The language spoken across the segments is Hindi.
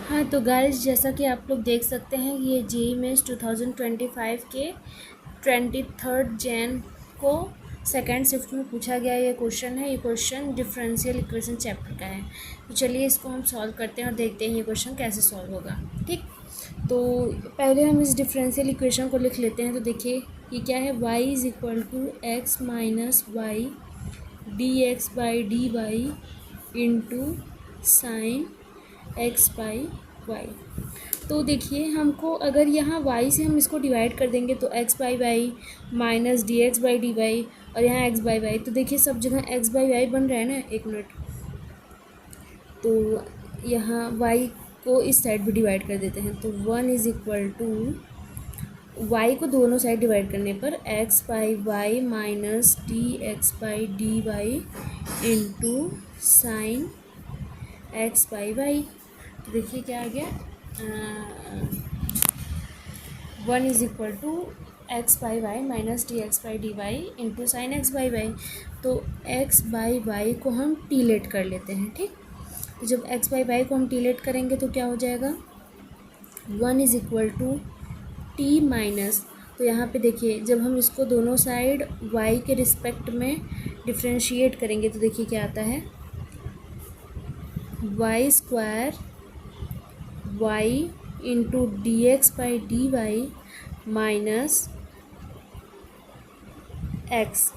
हाँ तो गाइस, जैसा कि आप लोग देख सकते हैं, ये जेईई मेंस 2025 के 23 जैन को सेकेंड शिफ्ट में पूछा गया ये क्वेश्चन है। ये क्वेश्चन डिफरेंशियल इक्वेशन चैप्टर का है। तो चलिए इसको हम सॉल्व करते हैं और देखते हैं ये क्वेश्चन कैसे सॉल्व होगा। ठीक, तो पहले हम इस डिफरेंशियल इक्वेशन को लिख लेते हैं। तो देखिए ये क्या है, y is equal to x minus y d x by d y into sine x by y. तो देखिए हमको अगर यहाँ y से हम इसको डिवाइड कर देंगे तो x by y minus d x by d y और यहाँ x बाई वाई। तो देखिए सब जगह x बाई वाई बन रहा है ना। एक मिनट, तो यहाँ y को इस साइड भी डिवाइड कर देते हैं। तो 1 इज़ इक्वल टू y को दोनों साइड डिवाइड करने पर x by y minus d x by d y into sine x by y. तो देखिए क्या आ गया, 1 is equal to x by y minus d x by d y into sine x by y. तो एक्स बाई वाई को हम टी लेट कर लेते हैं। ठीक, तो जब एक्स बाई वाई को हम टी लेट करेंगे तो क्या हो जाएगा, 1 is equal to T minus, तो यहाँ पे देखिए जब हम इसको दोनों साइड y के रिस्पेक्ट में डिफ्रेंशिएट करेंगे तो देखिए क्या आता है, y square y into d x by d y minus x,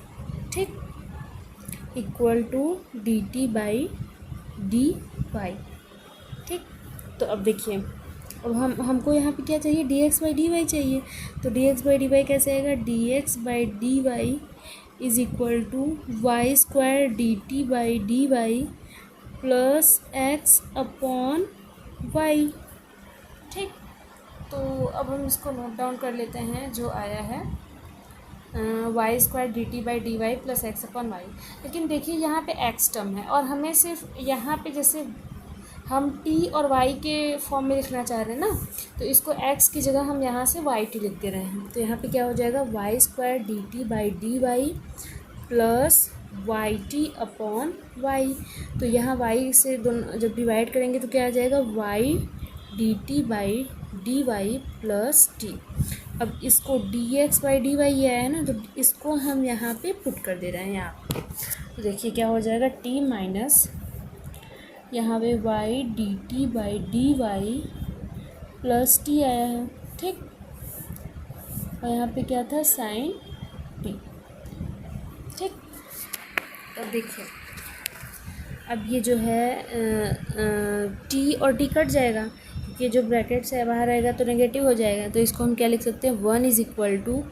ठीक, equal to d t by d y. ठीक, तो अब देखिए अब हमको यहाँ पे क्या चाहिए, d x by d y चाहिए। तो d x by d y कैसे आएगा, d x by d y is equal to y square d t by d y plus x upon y. ठीक, तो अब हम इसको नोट डाउन कर लेते हैं जो आया है, y square d t by d y plus x upon y. लेकिन देखिए यहाँ पे एक्स टर्म है और हमें सिर्फ यहाँ पे जैसे हम टी और वाई के फॉर्म में लिखना चाह रहे हैं ना, तो इसको एक्स की जगह हम यहाँ से वाई टी लिख दे रहे हैं। तो यहाँ पे क्या हो जाएगा, y square d t by d y plus y t upon y. तो यहाँ वाई से दोनों जब डिवाइड करेंगे तो क्या आ जाएगा, y d t by d y plus t. अब इसको d x by d y आया है ना, तो इसको हम यहाँ पे पुट कर दे रहे हैं यहाँ पे। तो देखिए क्या हो जाएगा, टी माइनस यहाँ पे y d t by d y plus t आया है। ठीक, और यहाँ पे क्या था, साइन टी। ठीक, तो देखिए अब ये जो है टी और टी कट जाएगा क्योंकि जो ब्रैकेट से बाहर आएगा तो नेगेटिव हो जाएगा। तो इसको हम क्या लिख सकते हैं, 1 is equal to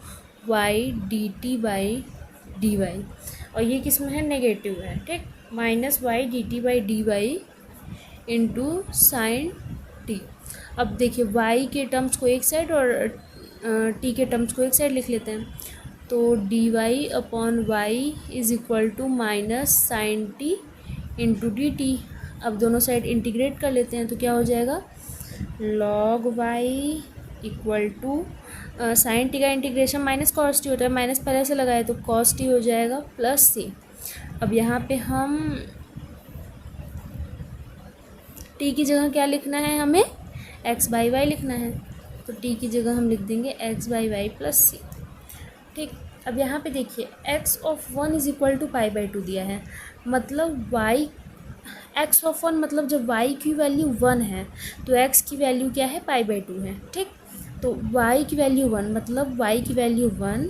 y d t by d y, और ये किस में है, नेगेटिव है। ठीक, minus y d t by d y into sine t. अब देखिए y के टर्म्स को एक साइड और t के टर्म्स को एक साइड लिख लेते हैं। तो d y upon y is equal to minus sine t into d t. अब दोनों साइड इंटीग्रेट कर लेते हैं तो क्या हो जाएगा, log y equal to sine t का इंटीग्रेशन माइनस कॉस टी होता है, माइनस पहले से लगाए तो कॉस टी हो जाएगा प्लस सी। अब यहाँ पे हम टी की जगह क्या लिखना है, हमें एक्स बाई वाई लिखना है। तो टी की जगह हम लिख देंगे x by y plus c. ठीक, अब यहाँ पे देखिए x of 1 is equal to pi by 2 दिया है, मतलब वाई एक्स ऑफ 1 मतलब जब वाई की वैल्यू 1 है तो एक्स की वैल्यू क्या है, पाई बाई 2 है। ठीक, तो वाई की वैल्यू 1 मतलब वाई की वैल्यू 1,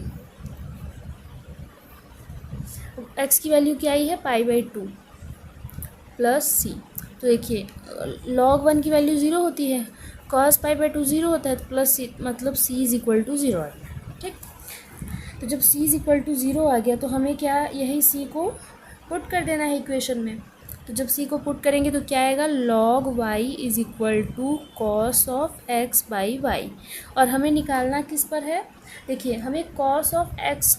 एक्स की वैल्यू क्या आई है, पाई बाई 2 प्लस सी। तो देखिए log 1 की वैल्यू 0 होती है, cos पाई बाई 2 0 होता है, तो प्लस सी मतलब c इज़ इक्वल टू 0 आ गया। ठीक, तो जब c इज़ इक्वल टू 0 आ गया तो हमें क्या, यही c को पुट कर देना है इक्वेशन में। तो जब c को पुट करेंगे तो क्या आएगा, log y is equal to cos of x by y. और हमें निकालना किस पर है, देखिए हमें कॉस ऑफ x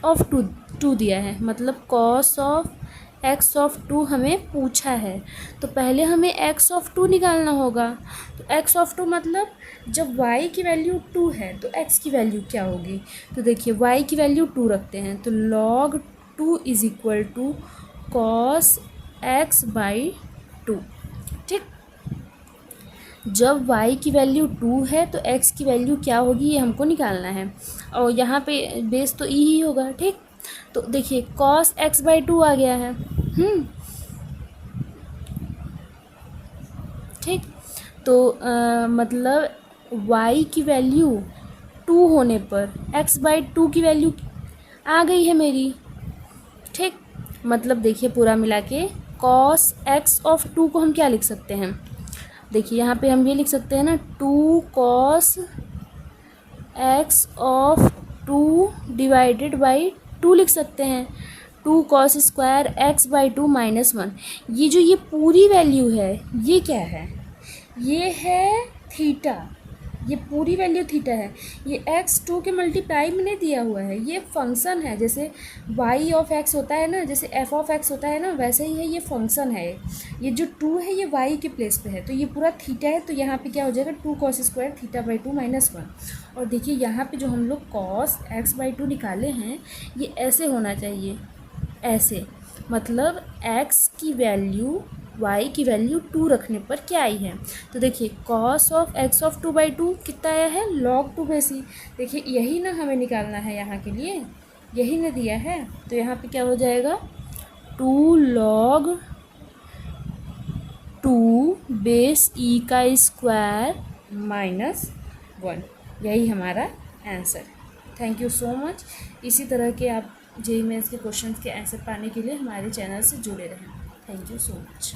ऑफ 2 दिया है, मतलब कॉस ऑफ x ऑफ 2 हमें पूछा है। तो पहले हमें x ऑफ 2 निकालना होगा। तो x ऑफ 2 मतलब जब y की वैल्यू 2 है तो x की वैल्यू क्या होगी, तो देखिए y की वैल्यू 2 रखते हैं तो log 2 is equal to cos x by 2। ठीक, जब y की वैल्यू 2 है तो x की वैल्यू क्या होगी ये हमको निकालना है, और यहाँ पे बेस तो ई ही होगा। ठीक, तो देखिए cos x/2 आ गया है। ठीक, तो मतलब y की वैल्यू 2 होने पर x/2 की वैल्यू आ गई है मेरी। ठीक, मतलब देखिए पूरा मिला के cos x(2) को हम क्या लिख सकते हैं, देखिए यहाँ पे हम ये लिख सकते हैं ना, 2 cos x(2) डिवाइडेड बाई 2 लिख सकते हैं, 2 cos स्क्वायर x/2 -1। ये पूरी वैल्यू है ये क्या है, ये है थीटा, ये पूरी वैल्यू थीटा है। ये x2 के मल्टीप्लाई में नहीं दिया हुआ है, ये फंक्शन है। जैसे y ऑफ x होता है ना, जैसे f ऑफ x होता है ना, वैसे ही है, ये फंक्शन है। ये जो 2 है ये y के प्लेस पे है, तो ये पूरा थीटा है, तो यहाँ पे क्या हो जाएगा 2 cos स्क्वायर θ/2 -1। और देखिए यहाँ पे जो हम लोग cos x/2 निकाले हैं ये ऐसे होना चाहिए, ऐसे, मतलब x की वैल्यू y की वैल्यू 2 रखने पर क्या आई है, तो देखिए cos ऑफ x(2/2) कितना आया है, log 2/c। देखिए यही ना हमें निकालना है यहाँ के लिए, यही ना दिया है, तो यहाँ पे क्या हो जाएगा 2 log 2 बेस e का स्क्वायर -1, यही हमारा answer. Thank you so much. इसी तरह के आप JEE मेंस के क्वेश्चंस के आंसर पाने के लिए हमारे चैनल से जुड़े रहें। Thank you so much.